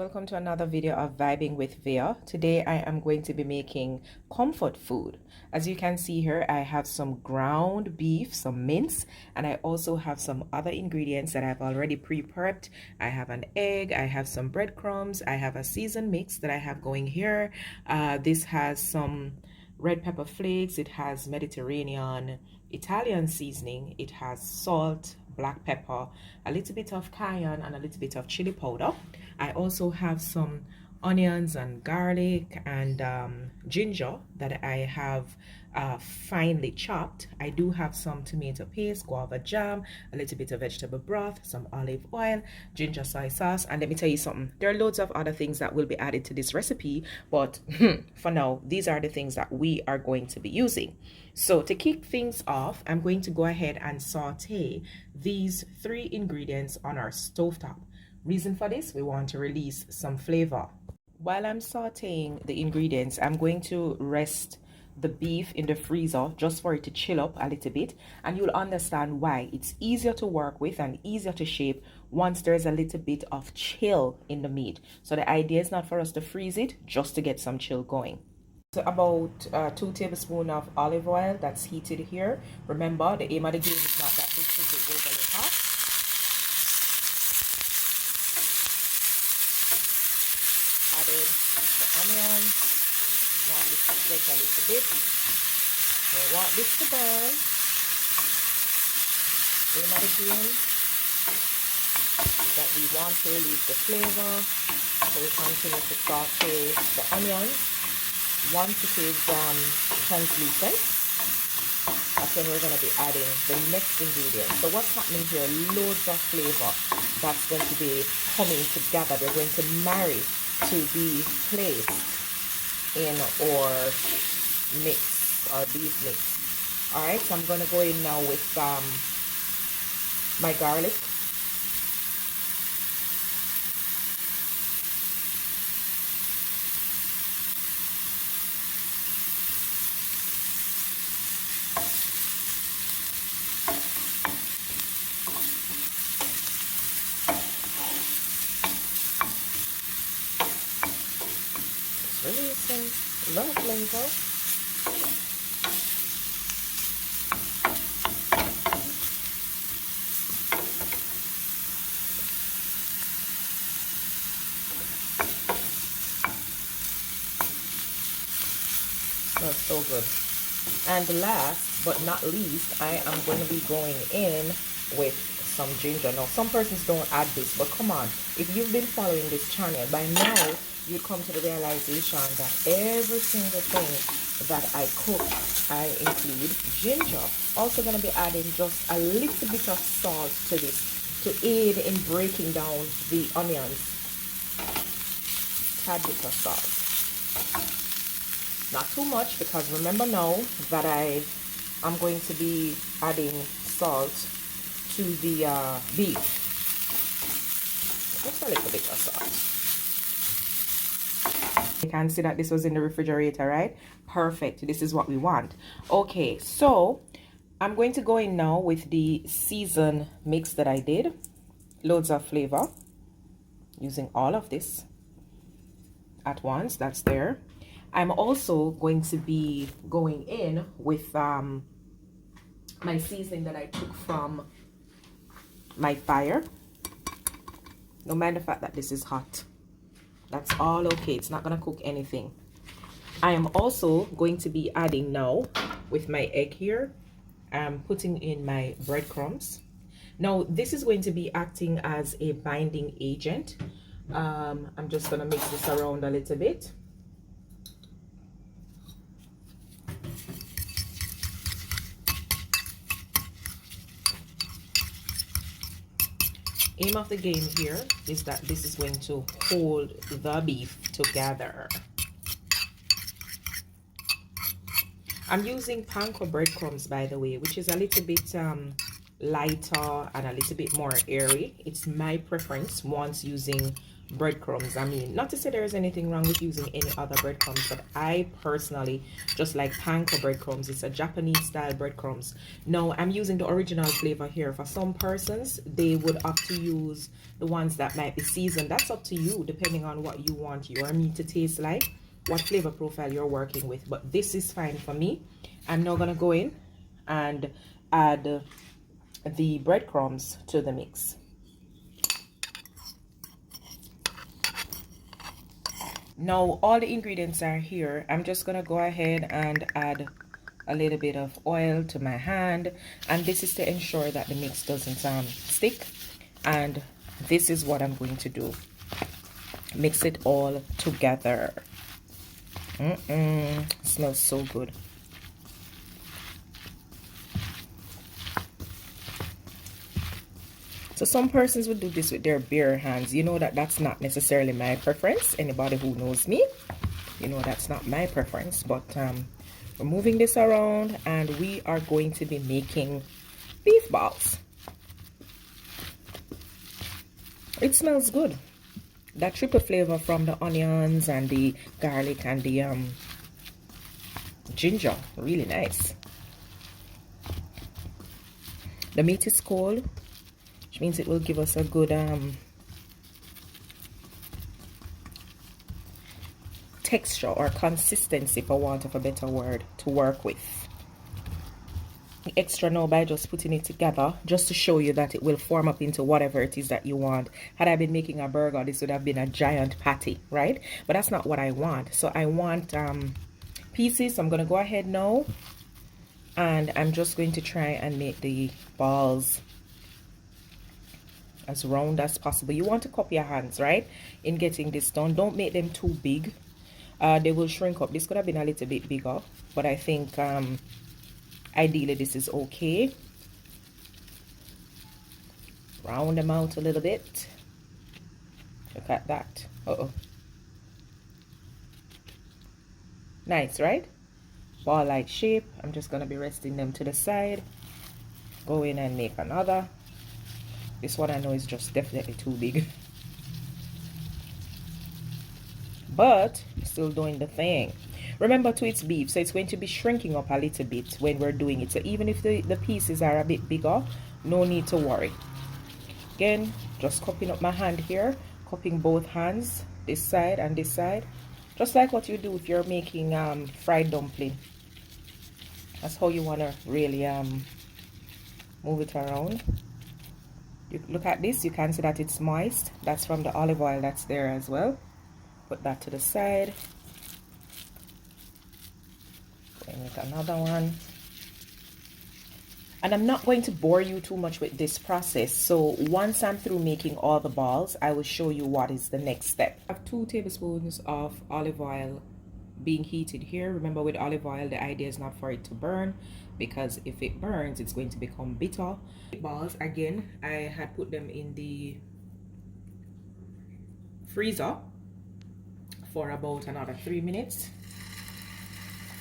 welcome to another video of Vibing with Via. Today I am going to be making comfort food. As you can see here, I have some ground beef, some mince, and I also have some other ingredients that I've already pre-prepped. I have an egg, I have some breadcrumbs, I have a seasoned mix that I have going here. This has some red pepper flakes, it has Mediterranean Italian seasoning, it has salt, black pepper, a little bit of cayenne, and a little bit of chili powder. I also have some onions and garlic and ginger that I have finely chopped. I do have some tomato paste, guava jam, a little bit of vegetable broth, some olive oil, ginger soy sauce, and let me tell you something, there are loads of other things that will be added to this recipe, but for now these are the things that we are going to be using. So to kick things off, I'm going to go ahead and saute these three ingredients on our stovetop. Reason for this, we want to release some flavor. While I'm sauteing the ingredients, I'm going to rest the beef in the freezer just for it to chill up a little bit, and you'll understand why. It's easier to work with and easier to shape once there's a little bit of chill in the meat. So the idea is not for us to freeze it, just to get some chill going. So about 2 tablespoons of olive oil that's heated here. Remember, the aim of the game is not that this should be overly hot. Added the onions. Want this to sweat a little bit. We want this to burn. Aim of the game is that we want to release the flavor. So we continue to saute the onions. Once it is translucent, that's when we're going to be adding the next ingredient. So what's happening here, loads of flavor that's going to be coming together. They're going to marry to be placed in our mix, our beef mix. Alright, so I'm going to go in now with my garlic. Releasing the flavor. Smells so good. And last but not least, I am going to be going in with some ginger. Now, some persons don't add this, but come on, if you've been following this channel by now, you come to the realization that every single thing that I cook, I include ginger. Also going to be adding just a little bit of salt to this to aid in breaking down the onions. Tad bit of salt. Not too much, because remember now that I'm going to be adding salt to the beef. Just a little bit of salt. You can see that this was in the refrigerator, right? Perfect. This is what we want. Okay, so I'm going to go in now with the seasoned mix that I did. Loads of flavor. Using all of this at once. That's there. I'm also going to be going in with my seasoning that I took from my fire. No matter the fact that this is hot. That's all okay. It's not going to cook anything. I am also going to be adding now with my egg here. I'm putting in my breadcrumbs. Now, this is going to be acting as a binding agent. I'm just going to mix this around a little bit. Aim of the game here is that this is going to hold the beef together. I'm using panko breadcrumbs, by the way, which is a little bit lighter and a little bit more airy. It's my preference once using breadcrumbs. I mean, not to say there is anything wrong with using any other breadcrumbs, but I personally just like panko breadcrumbs. It's a Japanese style breadcrumbs. Now I'm using the original flavor here. For some persons, they would opt to use the ones that might be seasoned. That's up to you, depending on what you want your meat to taste like, what flavor profile you're working with. But this is fine for me. I'm now gonna go in and add the breadcrumbs to the mix. Now all the ingredients are here. I'm just gonna go ahead and add a little bit of oil to my hand, and this is to ensure that the mix doesn't stick. And this is what I'm going to do: mix it all together. Smells so good. So some persons would do this with their bare hands. You know that that's not necessarily my preference. Anybody who knows me, you know that's not my preference. But we're moving this around, and we are going to be making beef balls. It smells good. That triple flavor from the onions and the garlic and the ginger, really nice. The meat is cold, which means it will give us a good texture or consistency, for want of a better word, to work with. Extra now by just putting it together, just to show you that it will form up into whatever it is that you want. Had I been making a burger, this would have been a giant patty, right? But that's not what I want. So I want pieces. So I'm going to go ahead now, and I'm just going to try and make the balls as round as possible. You want to cup your hands, right, in getting this done. Don't make them too big. They will shrink up. This could have been a little bit bigger, but I think ideally this is okay. Round them out a little bit. Look at that. Nice, right? Ball-like shape. I'm just gonna be resting them to the side. Go in and make another. This one I know is just definitely too big, but still doing the thing. Remember too, it's beef, so it's going to be shrinking up a little bit when we're doing it. So even if the pieces are a bit bigger, no need to worry. Again, just cupping up my hand here, cupping both hands, this side and this side, just like what you do if you're making fried dumpling. That's how you want to really move it around. You look at this, you can see that it's moist. That's from the olive oil that's there as well. Put that to the side. Going with another one. And I'm not going to bore you too much with this process. So once I'm through making all the balls, I will show you what is the next step. I have 2 tablespoons of olive oil being heated here. Remember, with olive oil, the idea is not for it to burn, because if it burns, it's going to become bitter. Balls, again, I had put them in the freezer for about another 3 minutes.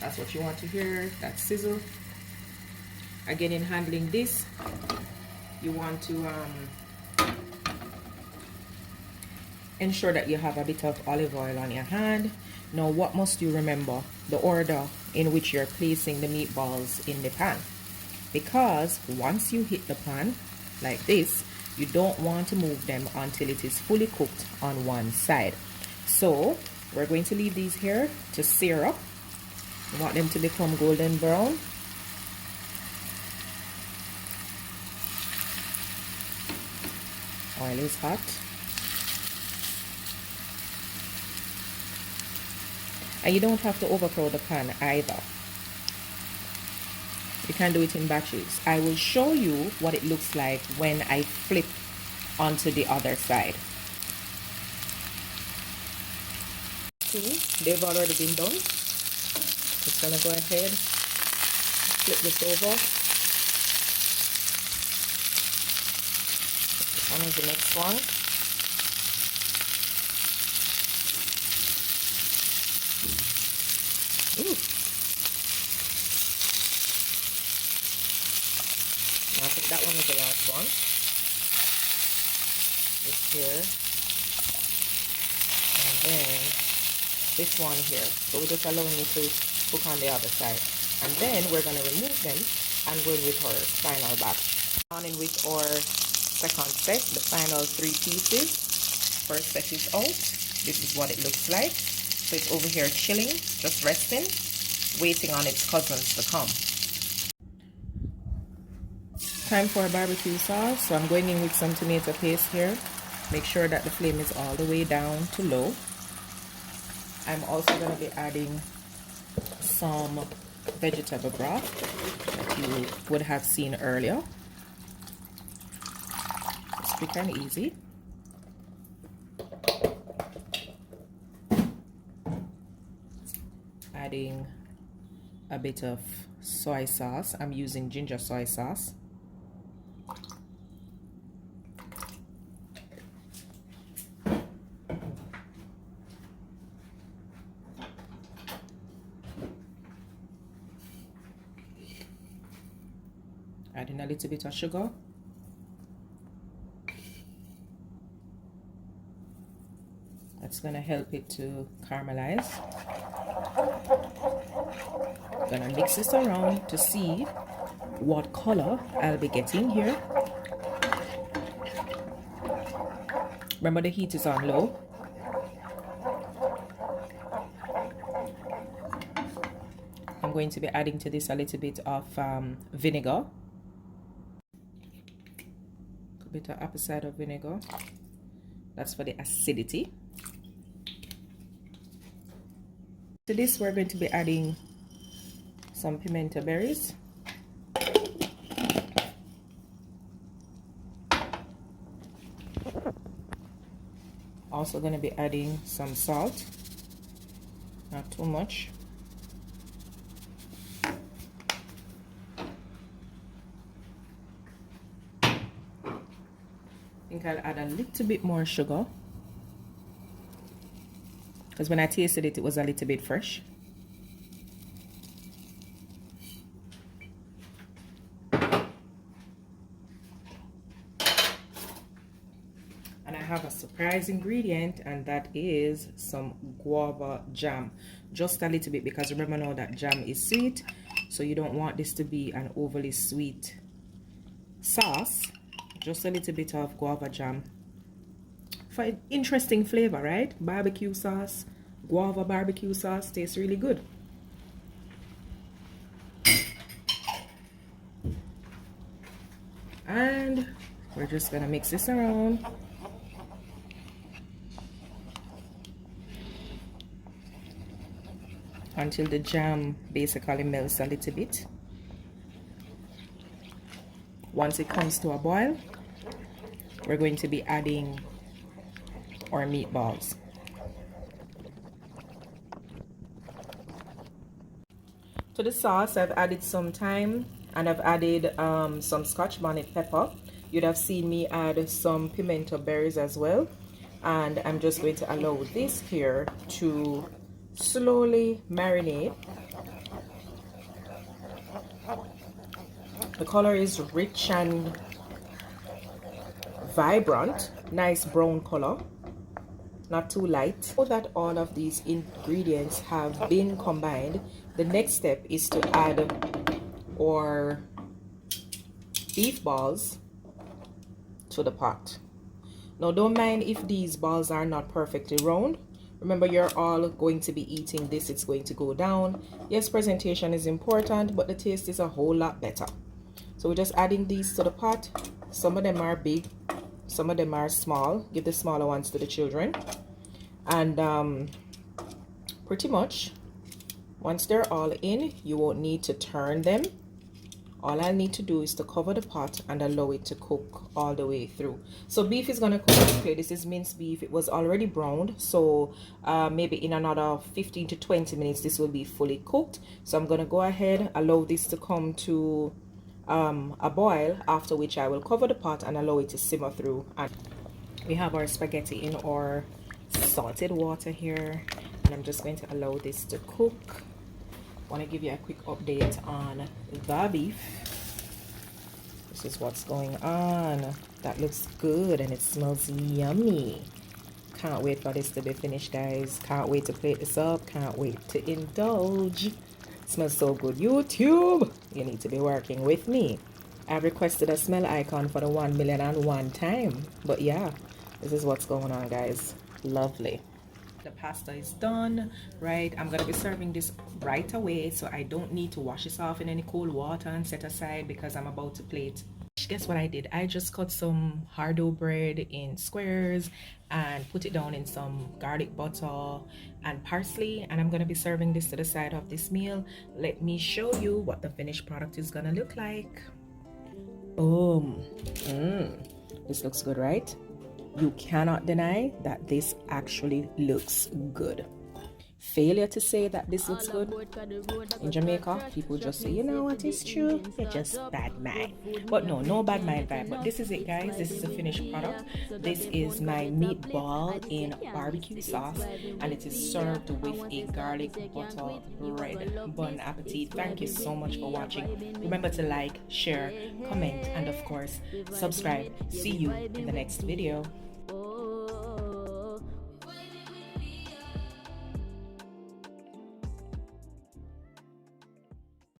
That's what you want to hear, that sizzle. Again, in handling this, you want to ensure that you have a bit of olive oil on your hand. Now, what must you remember? The order in which you're placing the meatballs in the pan. Because once you hit the pan like this, you don't want to move them until it is fully cooked on one side. So we're going to leave these here to sear up. You want them to become golden brown. Oil is hot. And you don't have to overcrowd the pan either. You can do it in batches. I will show you what it looks like when I flip onto the other side. See, they've already been done. Just gonna go ahead, flip this over. This one is the next one. Ooh. I think that one is the last one. This here. then this one here. So we're just allowing it to cook on the other side. And then we're going to remove them and go in with our final batch. On in with our second set, the final 3 pieces. First set is out. This is what it looks like. So it's over here chilling, just resting, waiting on its cousins to come. Time for a barbecue sauce. So I'm going in with some tomato paste here. Make sure that the flame is all the way down to low. I'm also going to be adding some vegetable broth that you would have seen earlier. It's quick and easy. Adding a bit of soy sauce. I'm using ginger soy sauce. Adding a little bit of sugar. That's going to help it to caramelize. Gonna mix this around to see what color I'll be getting here. Remember, the heat is on low. I'm going to be adding to this a little bit of vinegar. A bit of apple cider vinegar. That's for the acidity. To this, we're going to be adding some pimento berries. Also going to be adding some salt, not too much. I think I'll add a little bit more sugar, because when I tasted it, it was a little bit fresh. And I have a surprise ingredient, and that is some guava jam. Just a little bit, because remember now that jam is sweet, so you don't want this to be an overly sweet sauce. Just a little bit of guava jam for an interesting flavor, right? Barbecue sauce, guava barbecue sauce tastes really good. And we're just gonna mix this around. Until the jam basically melts a little bit. Once it comes to a boil, we're going to be adding our meatballs. To the sauce, I've added some thyme, and I've added some Scotch bonnet pepper. You'd have seen me add some pimento berries as well. And I'm just going to allow this here to slowly marinate. The color is rich and vibrant, nice brown color, not too light. So that all of these ingredients have been combined, the next step is to add our beef balls to the pot. Now don't mind if these balls are not perfectly round. Remember, you're all going to be eating this, it's going to go down. Yes, presentation is important, but the taste is a whole lot better. So we're just adding these to the pot. Some of them are big, some of them are small. Give the smaller ones to the children. And pretty much, once they're all in, you won't need to turn them. All I need to do is to cover the pot and allow it to cook all the way through. So beef is going to cook quickly. This is minced beef. It was already browned. So maybe in another 15 to 20 minutes, this will be fully cooked. So I'm going to go ahead, allow this to come to a boil, after which I will cover the pot and allow it to simmer through. And we have our spaghetti in our salted water here. And I'm just going to allow this to cook. Want to give you a quick update on the beef. This is what's going on. That looks good and it smells yummy. Can't wait for this to be finished, guys. Can't wait to plate this up. Can't wait to indulge. Smells so good. YouTube, you need to be working with me. I've requested a smell icon for the 1,000,001 time. But yeah, this is what's going on, guys. Lovely. The pasta is done, right? I'm gonna be serving this right away, so I don't need to wash this off in any cold water and set aside because I'm about to plate. Guess what I did? I just cut some hard-dough bread in squares and put it down in some garlic butter and parsley, and I'm gonna be serving this to the side of this meal. Let me show you what the finished product is gonna look like. Boom. This looks good, right? You cannot deny that this actually looks good. Failure to say that this looks good. In Jamaica, people just say, you know what, it's true, you're just bad mind. But no bad mind vibe. But this is it, guys. This is the finished product. This is my meatball in barbecue sauce, and it is served with a garlic butter bread. Bon appetit. Thank you so much for watching. Remember to like, share, comment, and of course, subscribe. See you in the next video.